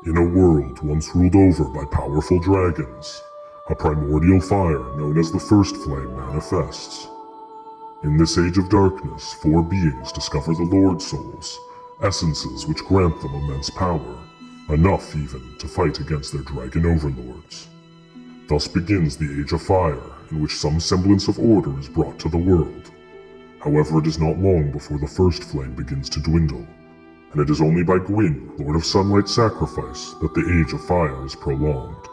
In a world once ruled over by powerful dragons, a primordial fire known as the First Flame manifests. In this age of darkness, four beings discover the Lord Souls, essences which grant them immense power, enough even to fight against their dragon overlords. Thus begins the Age of Fire, in which some semblance of order is brought to the world. However, it is not long before the First Flame begins to dwindle, and it is only by Gwyn, Lord of Sunlight's sacrifice, that the Age of Fire is prolonged.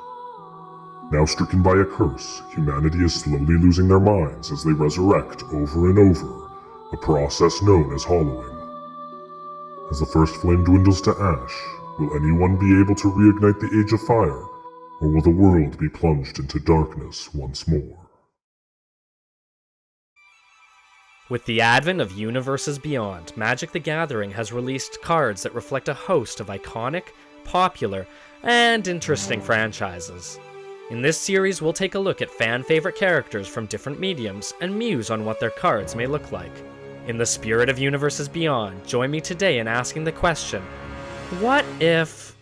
Now stricken by a curse, humanity is slowly losing their minds as they resurrect over and over, a process known as hollowing. As the First Flame dwindles to ash, will anyone be able to reignite the Age of Fire, or will the world be plunged into darkness once more? With the advent of universes beyond, Magic the Gathering has released cards that reflect a host of iconic, popular, and interesting franchises. In this series, we'll take a look at fan-favorite characters from different mediums and muse on what their cards may look like. In the spirit of universes beyond, join me today in asking the question, what if...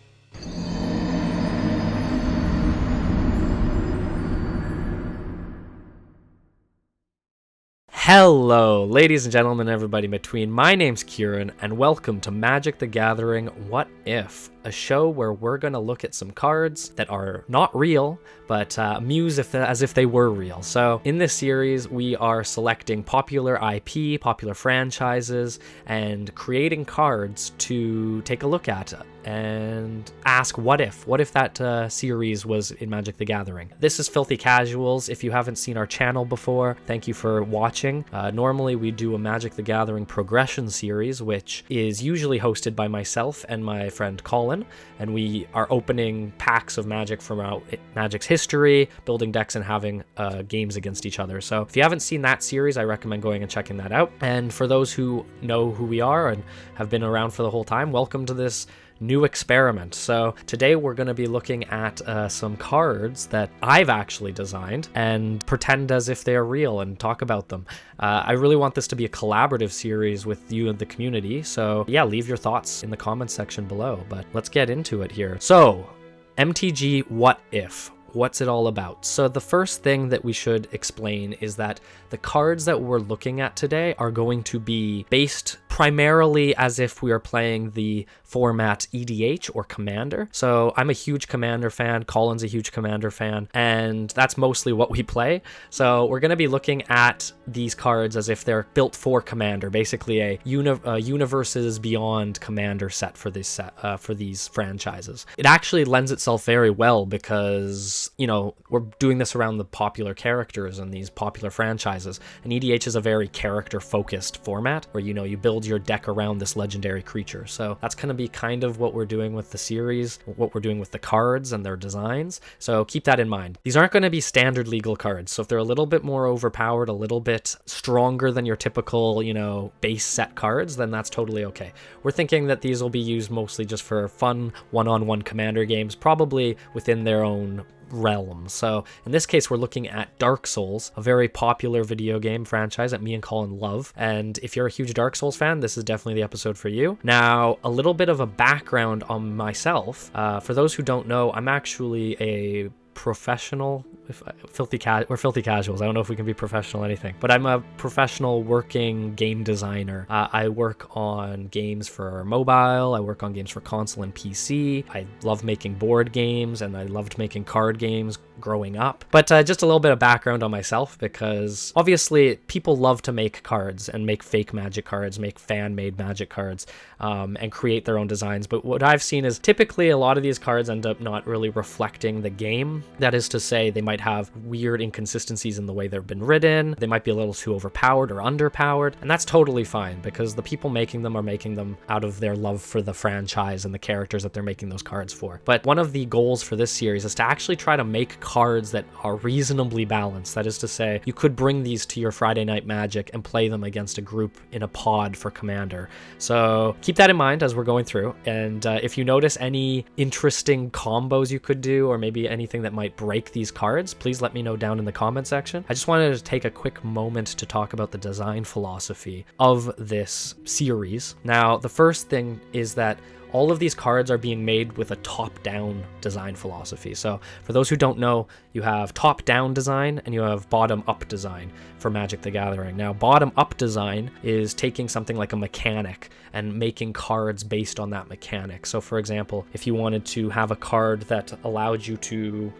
Hello, ladies and gentlemen, everybody in between. My name's Kieran, and welcome to Magic the Gathering What If, a show where we're going to look at some cards that are not real, but muse as if they were real. So in this series, we are selecting popular IP, popular franchises, and creating cards to take a look at and ask what if that series was in Magic the Gathering. This is Filthy Casuals. If you haven't seen our channel before, thank you for watching. Normally we do a Magic the Gathering progression series, which is usually hosted by myself and my friend Colin, and we are opening packs of Magic from Magic's history, building decks and having games against each other. So if you haven't seen that series, I recommend going and checking that out. And for those who know who we are and have been around for the whole time, welcome to this new experiment. So today we're going to be looking at some cards that I've actually designed and pretend as if they're real and talk about them. I really want this to be a collaborative series with you and the community, so yeah, leave your thoughts in the comments section below, but let's get into it here. So, MTG What If? What's it all about? So the first thing that we should explain is that the cards that we're looking at today are going to be based primarily as if we are playing the format EDH or Commander. So I'm a huge Commander fan, Colin's a huge Commander fan, and that's mostly what we play. So we're going to be looking at these cards as if they're built for Commander, basically a universes beyond Commander set for this for these franchises. It actually lends itself very well because, you know, we're doing this around the popular characters and these popular franchises, and EDH is a very character-focused format where, you know, you build your deck around this legendary creature. So that's going to be kind of what we're doing with the series, what we're doing with the cards and their designs. So keep that in mind. These aren't going to be standard legal cards. So if they're a little bit more overpowered, a little bit stronger than your typical, you know, base set cards, then that's totally okay. We're thinking that these will be used mostly just for fun one-on-one Commander games, probably within their own realm. So in this case, we're looking at Dark Souls, a very popular video game franchise that me and Colin love. And if you're a huge Dark Souls fan, this is definitely the episode for you. Now, a little bit of a background on myself. For those who don't know, I'm actually a professional, we're filthy casuals. I don't know if we can be professional anything, but I'm a professional working game designer. I work on games for mobile, I work on games for console and PC. I love making board games, and I loved making card games growing up. But just a little bit of background on myself, because obviously people love to make cards and make fake Magic cards, make fan-made Magic cards, and create their own designs. But what I've seen is typically a lot of these cards end up not really reflecting the game. That is to say, they might have weird inconsistencies in the way they've been written. They might be a little too overpowered or underpowered, and that's totally fine because the people making them are making them out of their love for the franchise and the characters that they're making those cards for. But one of the goals for this series is to actually try to make cards that are reasonably balanced. That is to say, you could bring these to your Friday Night Magic and play them against a group in a pod for Commander. So keep that in mind as we're going through, and if you notice any interesting combos you could do, or maybe anything that might break these cards, please let me know down in the comment section. I just wanted to take a quick moment to talk about the design philosophy of this series. Now, the first thing is that all of these cards are being made with a top-down design philosophy. So for those who don't know, you have top-down design and you have bottom-up design for Magic the Gathering. Now, bottom-up design is taking something like a mechanic and making cards based on that mechanic. So for example, if you wanted to have a card that allowed you to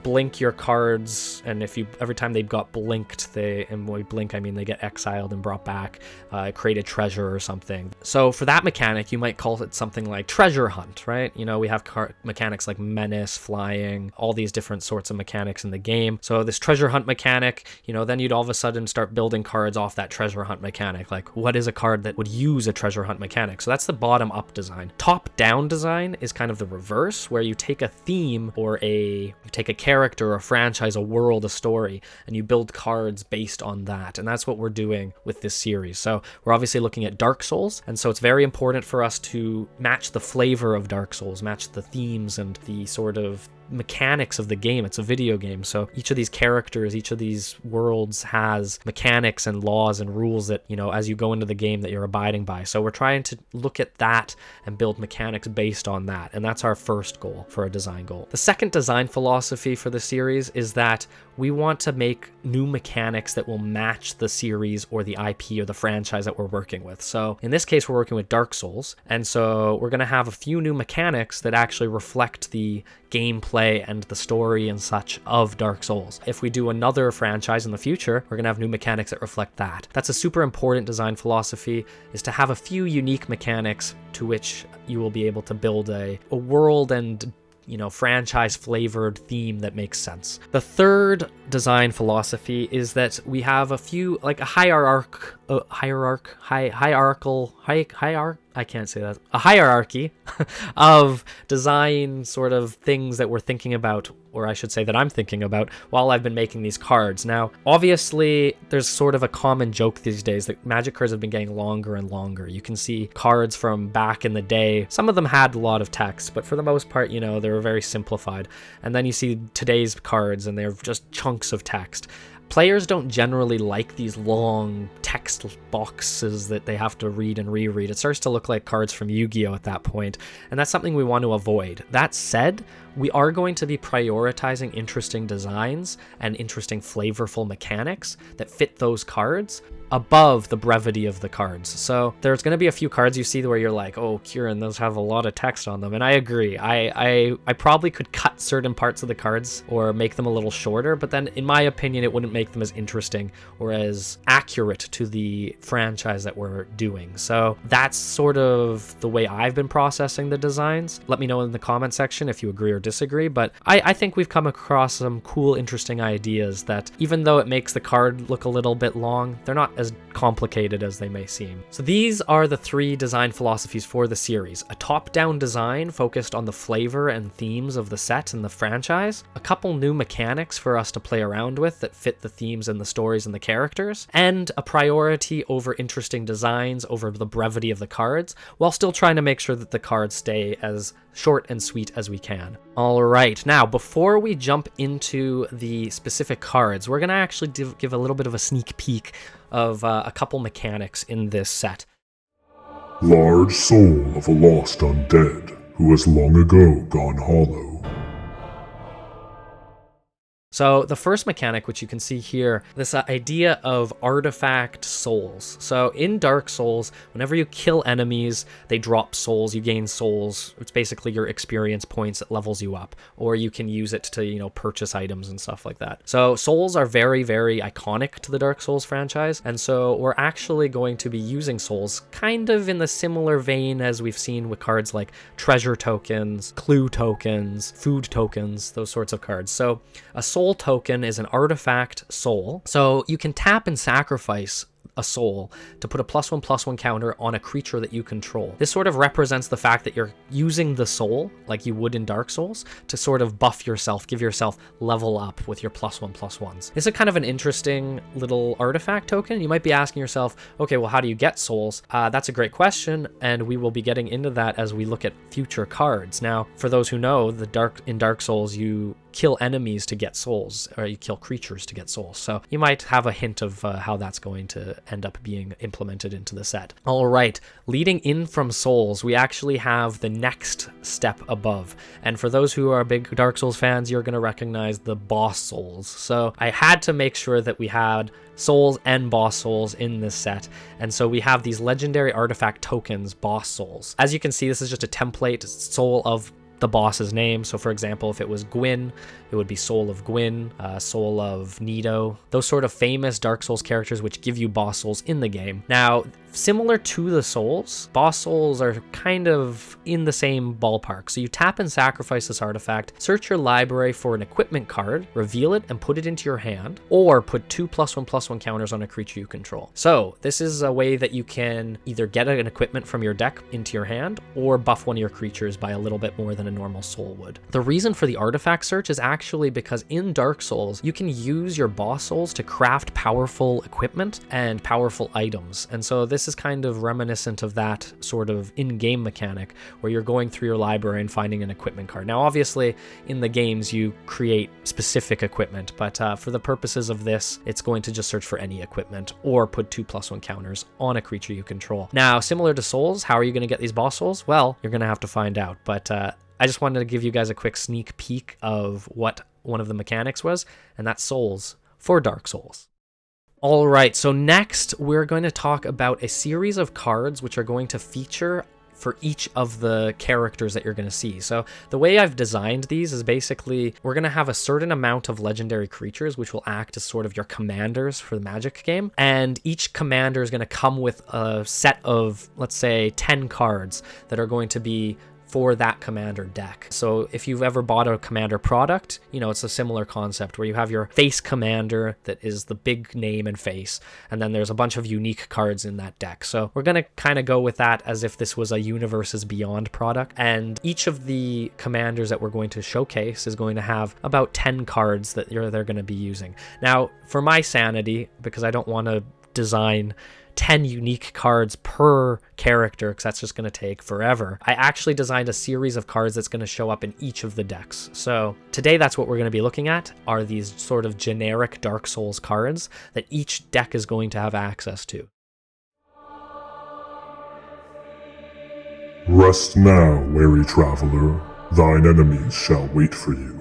blink your cards, and if you every time they got blinked, and by blink I mean they get exiled and brought back, create a treasure or something. So for that mechanic, you might call it something like treasure hunt, right? You know, we have mechanics like menace, flying, all these different sorts of mechanics in the game. So this treasure hunt mechanic, you know, then you'd all of a sudden start building cards off that treasure hunt mechanic. Like, what is a card that would use a treasure hunt mechanic? So that's the bottom up design. Top down design is kind of the reverse, where you take a theme or you take a character, a franchise, a world, a story, and you build cards based on that. And that's what we're doing with this series. So we're obviously looking at Dark Souls, and so it's very important for us to match the flavor of Dark Souls, match the themes and the sort of mechanics of the game. It's a video game, so each of these characters, each of these worlds has mechanics and laws and rules that, you know, as you go into the game, that you're abiding by. So we're trying to look at that and build mechanics based on that, and that's our first goal for a design goal. The second design philosophy for the series is that we want to make new mechanics that will match the series or the IP or the franchise that we're working with. So in this case, we're working with Dark Souls, and so we're going to have a few new mechanics that actually reflect the gameplay and the story and such of Dark Souls. If we do another franchise in the future, we're gonna have new mechanics that reflect that. That's a super important design philosophy, is to have a few unique mechanics to which you will be able to build a world and, you know, franchise flavored theme that makes sense. The third design philosophy is that we have a few, like a hierarchy of design sort of things that we're thinking about, or I should say that I'm thinking about while I've been making these cards. Now, obviously, there's sort of a common joke these days that Magic cards have been getting longer and longer. You can see cards from back in the day. Some of them had a lot of text, but for the most part, you know, they were very simplified. And then you see today's cards and they're just chunks of text. Players don't generally like these long text boxes that they have to read and reread. It starts to look like cards from Yu-Gi-Oh! At that point, and that's something we want to avoid. That said, we are going to be prioritizing interesting designs and interesting flavorful mechanics that fit those cards above the brevity of the cards. So there's going to be a few cards you see where you're like, oh, Kieran, those have a lot of text on them. And I agree. I probably could cut certain parts of the cards or make them a little shorter, but then in my opinion, it wouldn't make them as interesting or as accurate to the franchise that we're doing. So that's sort of the way I've been processing the designs. Let me know in the comment section if you agree or disagree, but I think we've come across some cool, interesting ideas that even though it makes the card look a little bit long, they're not as complicated as they may seem. So these are the three design philosophies for the series. A top-down design focused on the flavor and themes of the set and the franchise, a couple new mechanics for us to play around with that fit the themes and the stories and the characters, and a priority over interesting designs over the brevity of the cards, while still trying to make sure that the cards stay as short and sweet as we can. All right, now before we jump into the specific cards, we're going to actually give a little bit of a sneak peek of a couple mechanics in this set. Large soul of a lost undead who has long ago gone hollow. So the first mechanic, which you can see here, this idea of artifact souls. So in Dark Souls, whenever you kill enemies, they drop souls, you gain souls. It's basically your experience points that levels you up, or you can use it to, you know, purchase items and stuff like that. So souls are very, very iconic to the Dark Souls franchise, and so we're actually going to be using souls kind of in the similar vein as we've seen with cards like treasure tokens, clue tokens, food tokens, those sorts of cards. So a soul token is an artifact soul. So you can tap and sacrifice a soul to put a +1/+1 counter on a creature that you control. This sort of represents the fact that you're using the soul, like you would in Dark Souls, to sort of buff yourself, give yourself level up with your +1/+1s. This is kind of an interesting little artifact token. You might be asking yourself, okay, well, how do you get souls? That's a great question, and we will be getting into that as we look at future cards. Now, for those who know, in Dark Souls, you kill enemies to get souls, or you kill creatures to get souls. So you might have a hint of how that's going to end up being implemented into the set. All right, leading in from souls, we actually have the next step above. And for those who are big Dark Souls fans, you're going to recognize the boss souls. So I had to make sure that we had souls and boss souls in this set, and so we have these legendary artifact tokens, boss souls. As you can see, this is just a template soul of the boss's name. So for example, if it was Gwyn, it would be Soul of Gwyn, Soul of Nito, those sort of famous Dark Souls characters which give you boss souls in the game. Now, similar to the souls, boss souls are kind of in the same ballpark. So you tap and sacrifice this artifact, search your library for an equipment card, reveal it and put it into your hand, or put 2+1/+1 counters on a creature you control. So this is a way that you can either get an equipment from your deck into your hand or buff one of your creatures by a little bit more than a normal soul would. The reason for the artifact search is actually because in Dark Souls, you can use your boss souls to craft powerful equipment and powerful items. And so this is kind of reminiscent of that sort of in-game mechanic where you're going through your library and finding an equipment card. Now, obviously, in the games, you create specific equipment, but for the purposes of this, it's going to just search for any equipment or put 2+1 counters on a creature you control. Now, similar to souls, how are you going to get these boss souls? Well, you're going to have to find out, but I just wanted to give you guys a quick sneak peek of what one of the mechanics was, and that's souls for Dark Souls. All right, so next we're going to talk about a series of cards which are going to feature for each of the characters that you're going to see. So the way I've designed these is basically we're going to have a certain amount of legendary creatures which will act as sort of your commanders for the Magic game, and each commander is going to come with a set of, let's say, 10 cards that are going to be for that commander deck. So if you've ever bought a commander product, you know, it's a similar concept where you have your face commander that is the big name and face, and then there's a bunch of unique cards in that deck. So we're going to kind of go with that as if this was a Universes Beyond product, and each of the commanders that we're going to showcase is going to have about 10 cards that they're going to be using. Now, for my sanity, because I don't want to design 10 unique cards per character, because that's just going to take forever, I actually designed a series of cards that's going to show up in each of the decks. So today that's what we're going to be looking at, are these sort of generic Dark Souls cards that each deck is going to have access to. Rest now, wary traveler. Thine enemies shall wait for you.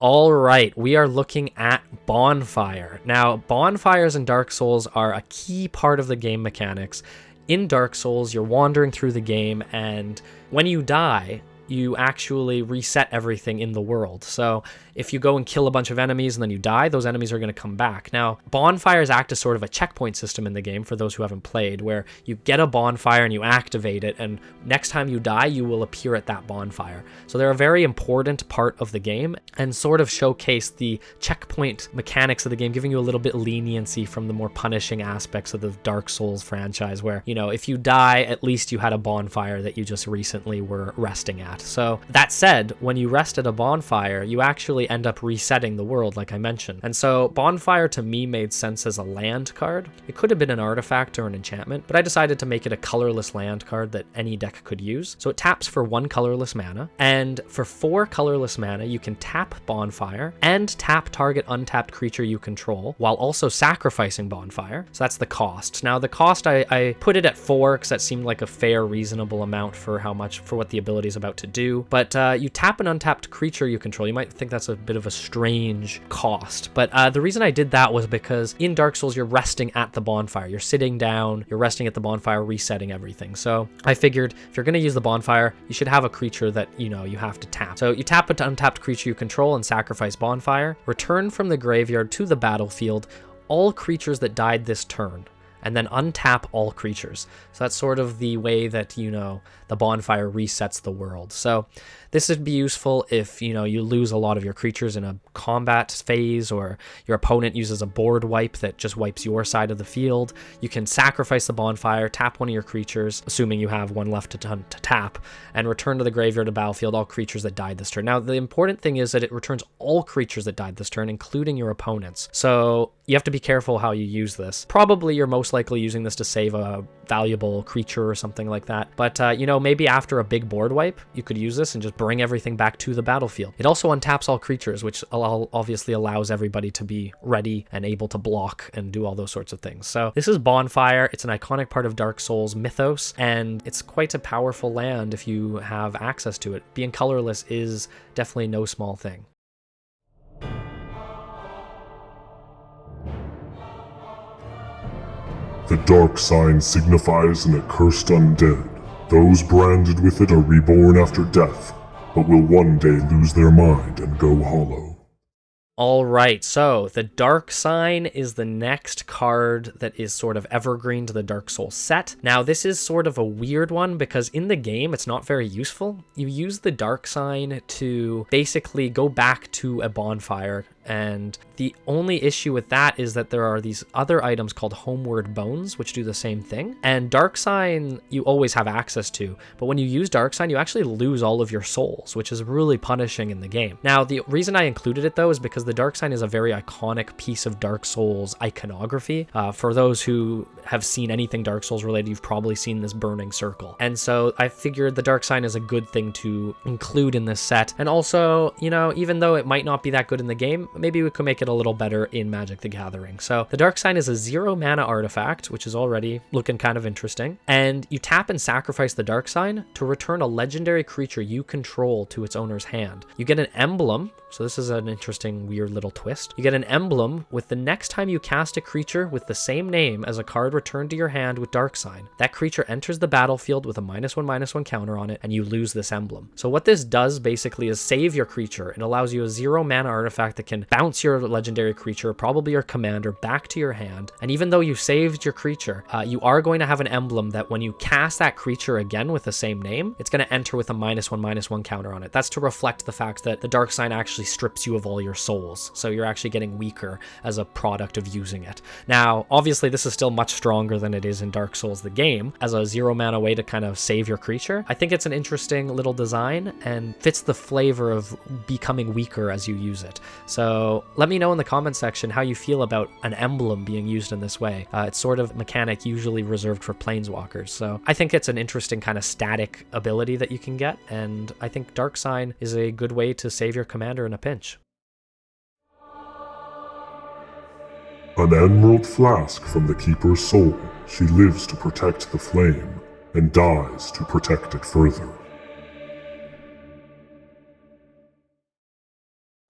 All right, we are looking at Bonfire. Now, bonfires in Dark Souls are a key part of the game mechanics. In Dark Souls, you're wandering through the game, and when you die, you actually reset everything in the world. So if you go and kill a bunch of enemies and then you die, those enemies are going to come back. Now, bonfires act as sort of a checkpoint system in the game for those who haven't played, where you get a bonfire and you activate it, and next time you die, you will appear at that bonfire. So they're a very important part of the game and sort of showcase the checkpoint mechanics of the game, giving you a little bit leniency from the more punishing aspects of the Dark Souls franchise, where, you know, if you die, at least you had a bonfire that you just recently were resting at. So that said, when you rest at a bonfire, you actually end up resetting the world, like I mentioned. And so Bonfire to me made sense as a land card. It could have been an artifact or an enchantment, but I decided to make it a colorless land card that any deck could use. So it taps for 1 colorless mana, and for 4 colorless mana, you can tap Bonfire and tap target untapped creature you control while also sacrificing Bonfire. So that's the cost. Now the cost, I put it at 4 because that seemed like a fair, reasonable amount for what the ability is about to do. But you tap an untapped creature you control. You might think that's a bit of a strange cost, but the reason I did that was because in Dark Souls, you're resting at the bonfire. You're sitting down, you're resting at the bonfire, resetting everything. So I figured if you're going to use the bonfire, you should have a creature that, you know, you have to tap. So you tap an untapped creature you control and sacrifice Bonfire. Return from the graveyard to the battlefield all creatures that died this turn, and then untap all creatures. So that's sort of the way that, you know, the bonfire resets the world. So this would be useful if, you know, you lose a lot of your creatures in a combat phase, or your opponent uses a board wipe that just wipes your side of the field. You can sacrifice the bonfire, tap one of your creatures, assuming you have one left to tap, and return to the graveyard or battlefield all creatures that died this turn. Now, the important thing is that it returns all creatures that died this turn, including your opponents. So you have to be careful how you use this. Probably you're most likely using this to save a valuable creature or something like that. But, you know, maybe after a big board wipe, you could use this and just bring everything back to the battlefield. It also untaps all creatures, which obviously allows everybody to be ready and able to block and do all those sorts of things. So this is Bonfire. It's an iconic part of Dark Souls mythos, and it's quite a powerful land if you have access to it. Being colorless is definitely no small thing. The dark sign signifies an accursed undead. Those branded with it are reborn after death, but will one day lose their mind and go hollow. All right, so the Dark Sign is the next card that is sort of evergreen to the Dark Souls set. Now, this is sort of a weird one because in the game, it's not very useful. You use the Dark Sign to basically go back to a bonfire, and the only issue with that is that there are these other items called Homeward Bones, which do the same thing. And Dark Sign, you always have access to, but when you use Dark Sign, you actually lose all of your souls, which is really punishing in the game. Now, the reason I included it, though, is because the Dark Sign is a very iconic piece of Dark Souls iconography. For those who have seen anything Dark Souls related, you've probably seen this burning circle. And so I figured the Dark Sign is a good thing to include in this set. And also, you know, even though it might not be that good in the game, maybe we could make it a little better in Magic the Gathering. So the Dark Sign is a 0 mana artifact, which is already looking kind of interesting. And you tap and sacrifice the Dark Sign to return a legendary creature you control to its owner's hand. You get an emblem. So this is an interesting, weird little twist. You get an emblem with the next time you cast a creature with the same name as a card returned to your hand with Dark Sign. That creature enters the battlefield with a -1/-1 counter on it, and you lose this emblem. So what this does basically is save your creature. It allows you a 0 mana artifact that can bounce your legendary creature, probably your commander, back to your hand. And even though you saved your creature, you are going to have an emblem that when you cast that creature again with the same name, it's going to enter with a -1/-1 counter on it. That's to reflect the fact that the Dark Sign actually strips you of all your souls. So you're actually getting weaker as a product of using it. Now, obviously, this is still much stronger than it is in Dark Souls, the game, as a 0 mana way to kind of save your creature. I think it's an interesting little design and fits the flavor of becoming weaker as you use it. So let me know in the comment section how you feel about an emblem being used in this way. It's sort of mechanic usually reserved for planeswalkers. So I think it's an interesting kind of static ability that you can get, and I think Dark Sign is a good way to save your commander in a pinch. An emerald flask from the Keeper's soul. She lives to protect the flame, and dies to protect it further.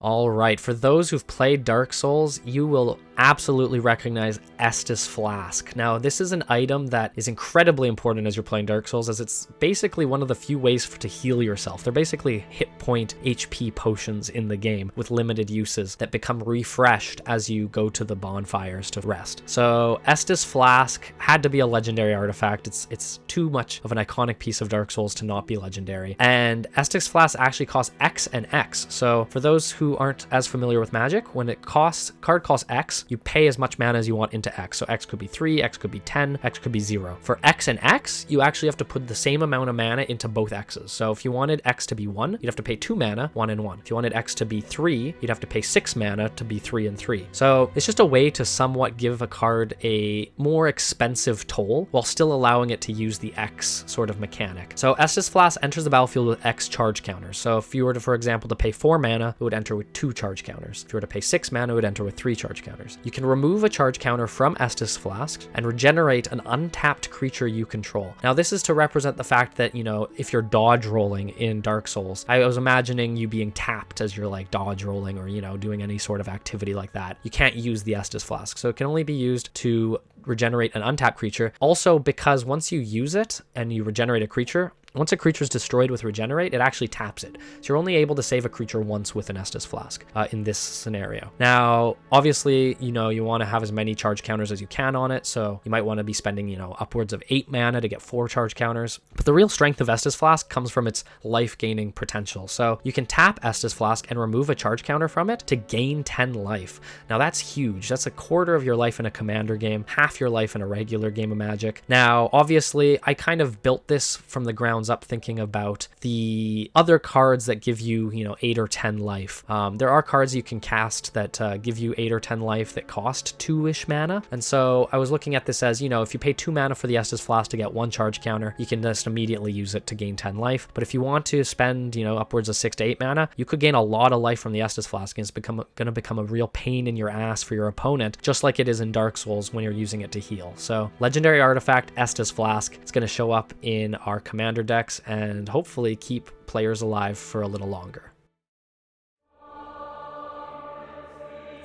All right, for those who've played Dark Souls, you will absolutely recognize Estus Flask. Now, this is an item that is incredibly important as you're playing Dark Souls, as it's basically one of the few ways to heal yourself. They're basically hit point HP potions in the game with limited uses that become refreshed as you go to the bonfires to rest. So Estus Flask had to be a legendary artifact. It's too much of an iconic piece of Dark Souls to not be legendary. And Estus Flask actually costs X and X. So for those who aren't as familiar with Magic, when card costs X, you pay as much mana as you want into X. So X could be 3, X could be 10, X could be 0. For X and X, you actually have to put the same amount of mana into both X's. So if you wanted X to be 1, you'd have to pay 2 mana, 1 and 1. If you wanted X to be 3, you'd have to pay 6 mana to be 3 and 3. So it's just a way to somewhat give a card a more expensive toll while still allowing it to use the X sort of mechanic. So Estus Flask enters the battlefield with X charge counters. So if you were to, for example, to pay 4 mana, it would enter with 2 charge counters. If you were to pay 6 mana, it would enter with 3 charge counters. You can remove a charge counter from Estus Flask and regenerate an untapped creature you control. Now, this is to represent the fact that, you know, if you're dodge rolling in Dark Souls, I was imagining you being tapped as you're like dodge rolling or, you know, doing any sort of activity like that. You can't use the Estus Flask. So it can only be used to regenerate an untapped creature. Also, because once you use it and you regenerate a creature, once a creature is destroyed with regenerate, it actually taps it. So you're only able to save a creature once with an Estus Flask in this scenario. Now, obviously, you know, you want to have as many charge counters as you can on it. So you might want to be spending, you know, upwards of 8 mana to get 4 charge counters. But the real strength of Estus Flask comes from its life gaining potential. So you can tap Estus Flask and remove a charge counter from it to gain 10 life. Now that's huge. That's a quarter of your life in a commander game, half your life in a regular game of Magic. Now, obviously, I kind of built this from the ground rounds up thinking about the other cards that give you, 8 or 10 life. There are cards you can cast that give you 8 or 10 life that cost 2-ish mana. And so I was looking at this as, if you pay 2 mana for the Estus Flask to get 1 charge counter, you can just immediately use it to gain 10 life. But if you want to spend, upwards of 6 to 8 mana, you could gain a lot of life from the Estus Flask, and it's going to become a real pain in your ass for your opponent, just like it is in Dark Souls when you're using it to heal. So legendary artifact Estus Flask, it's going to show up in our commander decks and hopefully keep players alive for a little longer.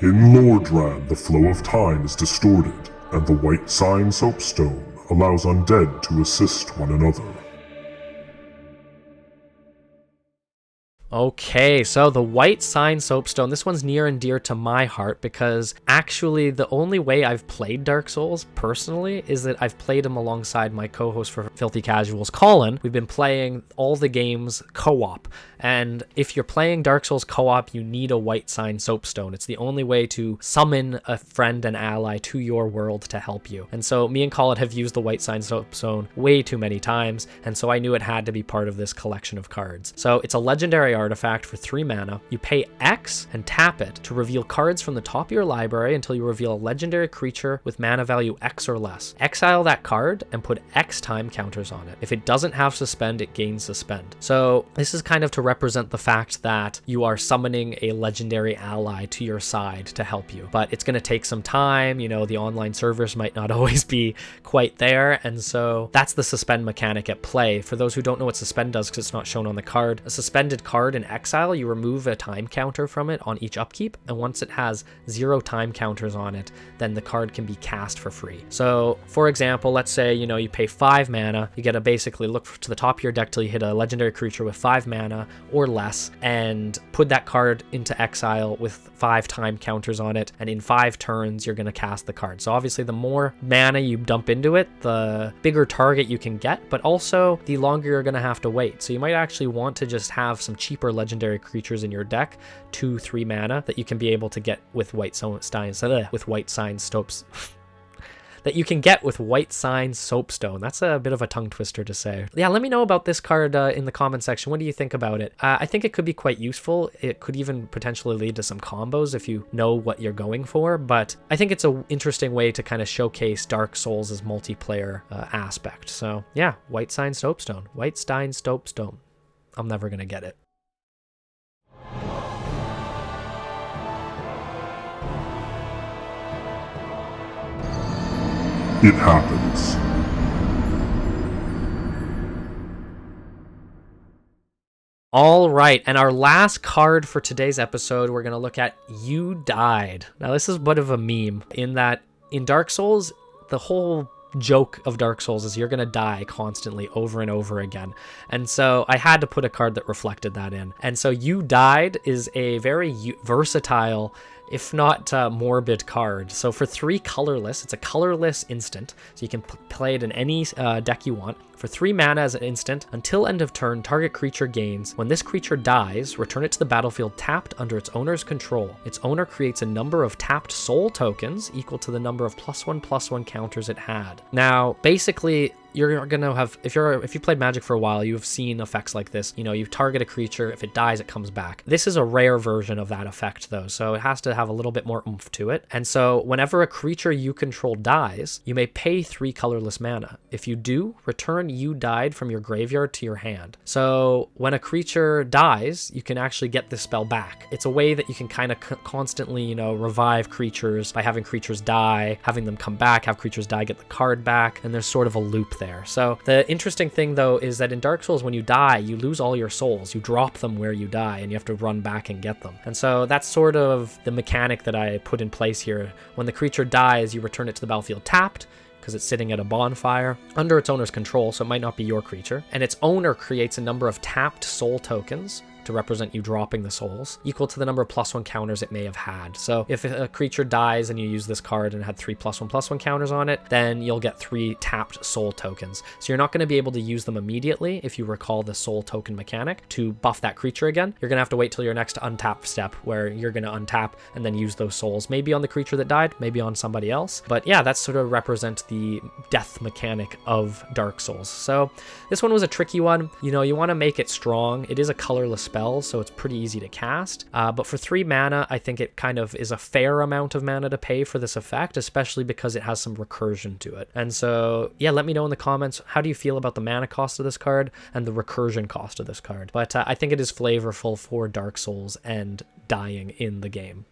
In Lordran, the flow of time is distorted, and the white sign Soapstone allows undead to assist one another. Okay, so the white sign Soapstone, this one's near and dear to my heart because actually the only way I've played Dark Souls personally is that I've played them alongside my co-host for Filthy Casuals, Colin. We've been playing all the games co-op, and if you're playing Dark Souls co-op, you need a white sign Soapstone. It's the only way to summon a friend and ally to your world to help you. And so me and Colin have used the white sign Soapstone way too many times, and so I knew it had to be part of this collection of cards. So it's a legendary artifact for 3 mana. You pay X and tap it to reveal cards from the top of your library until you reveal a legendary creature with mana value X or less. Exile that card and put X time counters on it. If it doesn't have suspend, it gains suspend. So this is kind of to represent the fact that you are summoning a legendary ally to your side to help you. But it's going to take some time, the online servers might not always be quite there, and so that's the suspend mechanic at play. For those who don't know what suspend does, because it's not shown on the card, a suspended card in exile, you remove a time counter from it on each upkeep, and once it has 0 time counters on it, then the card can be cast for free. So for example, let's say you pay 5 mana, you get to basically look to the top of your deck till you hit a legendary creature with 5 mana or less and put that card into exile with 5 time counters on it, and in 5 turns you're going to cast the card. So obviously the more mana you dump into it, the bigger target you can get, but also the longer you're going to have to wait. So you might actually want to just have some cheaper legendary creatures in your deck, 2-3 mana, that you can be able to get with white sign Soapstone. That's a bit of a tongue twister to say. Yeah, let me know about this card in the comment section. What do you think about it? I think it could be quite useful. It could even potentially lead to some combos if you know what you're going for, but I think it's an interesting way to kind of showcase Dark Souls' multiplayer aspect. So yeah, white sign Soapstone. White sign Soapstone. I'm never gonna get it. It happens. All right, and our last card for today's episode, we're going to look at You Died. Now, this is a bit of a meme in that in Dark Souls, the whole joke of Dark Souls is you're going to die constantly over and over again. And so I had to put a card that reflected that in. And so You Died is a very versatile, if not morbid card. So for 3 colorless, it's a colorless instant, so you can play it in any deck you want. For 3 mana as an instant, until end of turn, target creature gains. When this creature dies, return it to the battlefield tapped under its owner's control. Its owner creates a number of tapped soul tokens equal to the number of +1/+1 counters it had. Now, basically, you're gonna have, if you played Magic for a while, you've seen effects like this. You target a creature, if it dies, it comes back. This is a rare version of that effect though, so it has to have a little bit more oomph to it. And so whenever a creature you control dies, you may pay 3 colorless mana. If you do, return You Died from your graveyard to your hand. So when a creature dies, you can actually get this spell back. It's a way that you can kind of constantly, revive creatures by having creatures die, having them come back, have creatures die, get the card back, and there's sort of a loop there. So the interesting thing though is that in Dark Souls, when you die, you lose all your souls. You drop them where you die and you have to run back and get them. And so that's sort of the mechanic that I put in place here. When the creature dies, you return it to the battlefield tapped, because it's sitting at a bonfire under its owner's control, so it might not be your creature. And its owner creates a number of tapped soul tokens to to represent you dropping the souls, equal to the number of +1 counters it may have had. So if a creature dies and you use this card and it had 3 +1/+1 counters on it, then you'll get 3 tapped soul tokens. So you're not going to be able to use them immediately if you recall the soul token mechanic to buff that creature again. You're going to have to wait till your next untap step where you're going to untap and then use those souls, maybe on the creature that died, maybe on somebody else. But yeah, that's sort of represent the death mechanic of Dark Souls. So this one was a tricky one. You know, you want to make it strong. It is a colorless spell, so it's pretty easy to cast. But for 3 mana, I think it kind of is a fair amount of mana to pay for this effect, especially because it has some recursion to it. And so, yeah, let me know in the comments, how do you feel about the mana cost of this card and the recursion cost of this card? But I think it is flavorful for Dark Souls and dying in the game.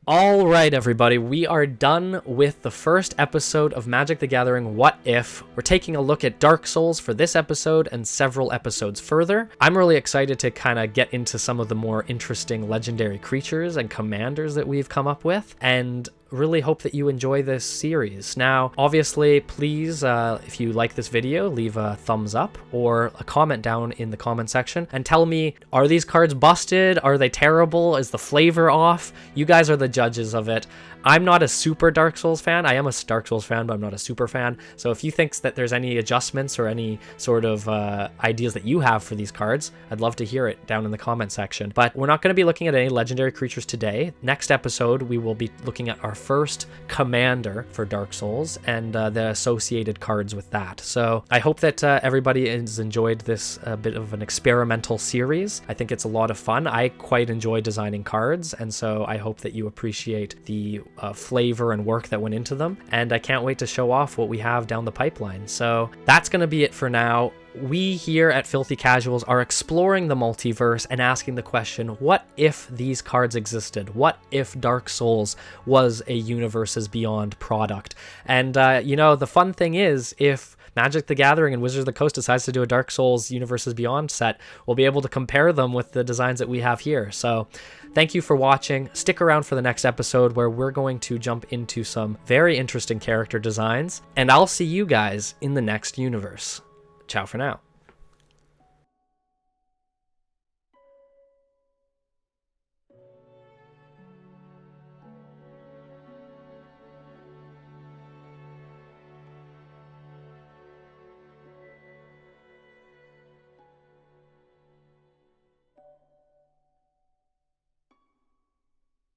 All right, everybody, we are done with the first episode of Magic the Gathering What If. We're taking a look at Dark Souls for this episode and several episodes further. I'm really excited to kind of get into some of the more interesting legendary creatures and commanders that we've come up with, and really hope that you enjoy this series. Now, obviously, please, if you like this video, leave a thumbs up or a comment down in the comment section and tell me, are these cards busted? Are they terrible? Is the flavor off? You guys are the judges of it. I'm not a super Dark Souls fan. I am a Dark Souls fan, but I'm not a super fan. So if you think that there's any adjustments or any sort of ideas that you have for these cards, I'd love to hear it down in the comment section. But we're not going to be looking at any legendary creatures today. Next episode, we will be looking at our first commander for Dark Souls and the associated cards with that. So I hope that everybody has enjoyed this bit of an experimental series. I think it's a lot of fun. I quite enjoy designing cards, and so I hope that you appreciate the flavor and work that went into them, and I can't wait to show off what we have down the pipeline. So that's going to be it for now. We here at Filthy Casuals are exploring the multiverse and asking the question, what if these cards existed? What if Dark Souls was a Universes Beyond product? And you know, the fun thing is, if Magic the Gathering and Wizards of the Coast decides to do a Dark Souls Universes Beyond set, we'll be able to compare them with the designs that we have here. So thank you for watching. Stick around for the next episode where we're going to jump into some very interesting character designs, and I'll see you guys in the next universe. Ciao for now.